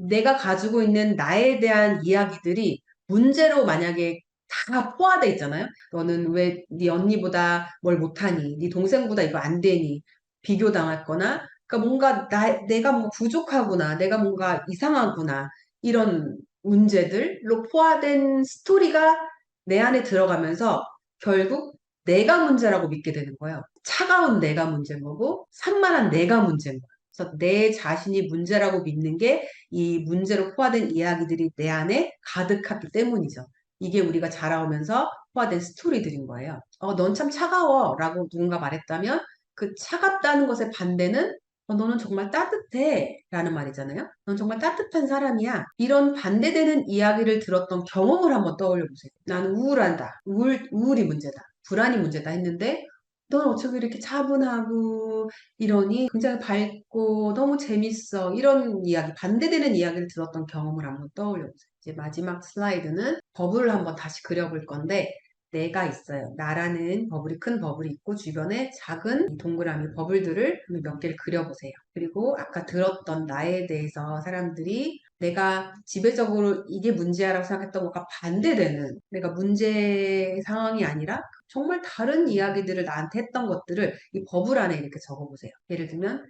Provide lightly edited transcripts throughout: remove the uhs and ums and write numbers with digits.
내가 가지고 있는 나에 대한 이야기들이 문제로 만약에 다 포화돼 있잖아요. 너는 왜 네 언니보다 뭘 못하니? 네 동생보다 이거 안 되니? 비교당했거나, 그러니까 뭔가 내가 뭔가 부족하구나, 내가 뭔가 이상하구나, 이런 문제들로 포화된 스토리가 내 안에 들어가면서 결국 내가 문제라고 믿게 되는 거예요. 차가운 내가 문제인 거고, 산만한 내가 문제인 거예요. 그래서 내 자신이 문제라고 믿는 게 이 문제로 포화된 이야기들이 내 안에 가득하기 때문이죠. 이게 우리가 자라오면서 포화된 스토리들인 거예요. 넌 참 차가워 라고 누군가 말했다면 그 차갑다는 것의 반대는 너는 정말 따뜻해 라는 말이잖아요. 넌 정말 따뜻한 사람이야. 이런 반대되는 이야기를 들었던 경험을 한번 떠올려 보세요. 나는 우울하다. 우울이 문제다. 불안이 문제다 했는데 넌 어떻게 이렇게 차분하고 이러니 굉장히 밝고 너무 재밌어. 이런 이야기, 반대되는 이야기를 들었던 경험을 한번 떠올려 보세요. 이제 마지막 슬라이드는 버블을 한번 다시 그려볼 건데 내가 있어요. 나라는 버블이, 큰 버블이 있고 주변에 작은 동그라미 버블들을 몇 개를 그려보세요. 그리고 아까 들었던 나에 대해서 사람들이 내가 지배적으로 이게 문제야라고 생각했던 것과 반대되는, 내가 문제 상황이 아니라 정말 다른 이야기들을 나한테 했던 것들을 이 버블 안에 이렇게 적어보세요. 예를 들면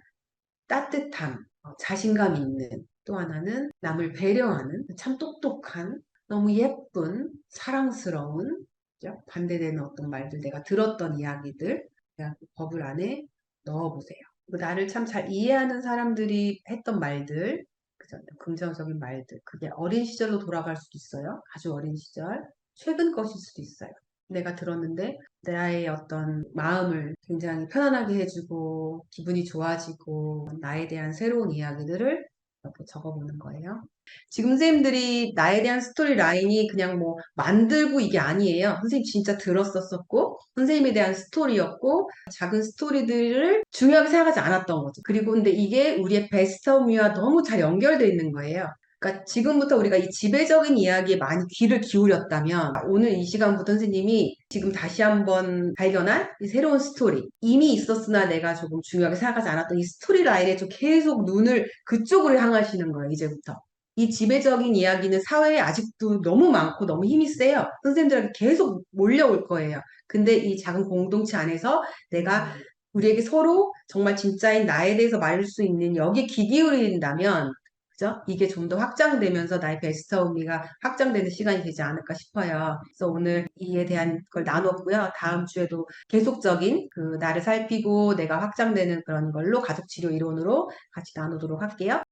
따뜻함, 자신감 있는, 또 하나는 남을 배려하는, 참 똑똑한, 너무 예쁜, 사랑스러운, 그죠? 반대되는 어떤 말들, 내가 들었던 이야기들, 그냥 그 버블 안에 넣어보세요. 그리고 나를 참 잘 이해하는 사람들이 했던 말들, 그죠? 긍정적인 말들, 그게 어린 시절로 돌아갈 수도 있어요. 아주 어린 시절, 최근 것일 수도 있어요. 내가 들었는데 나의 어떤 마음을 굉장히 편안하게 해주고 기분이 좋아지고 나에 대한 새로운 이야기들을 이렇게 적어보는 거예요. 지금 선생님들이 나에 대한 스토리 라인이 그냥 뭐 만들고 이게 아니에요. 선생님 진짜 들었었고 선생님에 대한 스토리였고 작은 스토리들을 중요하게 생각하지 않았던 거죠. 그리고 근데 이게 우리의 베스트미와 너무 잘 연결되어 있는 거예요. 그러니까 지금부터 우리가 이 지배적인 이야기에 많이 귀를 기울였다면 오늘 이 시간부터 선생님이 지금 다시 한번 발견한 이 새로운 스토리, 이미 있었으나 내가 조금 중요하게 생각하지 않았던 이 스토리 라인에 좀 계속 눈을 그쪽으로 향하시는 거예요. 이제부터. 이 지배적인 이야기는 사회에 아직도 너무 많고 너무 힘이 세요. 선생님들에게 계속 몰려올 거예요. 근데 이 작은 공동체 안에서 내가 우리에게 서로 정말 진짜인 나에 대해서 말할 수 있는 여기에 귀 기울인다면 그죠? 이게 좀 더 확장되면서 나의 베스트 미가 확장되는 시간이 되지 않을까 싶어요. 그래서 오늘 이에 대한 걸 나눴고요. 다음 주에도 계속적인 그 나를 살피고 내가 확장되는 그런 걸로 가족치료 이론으로 같이 나누도록 할게요.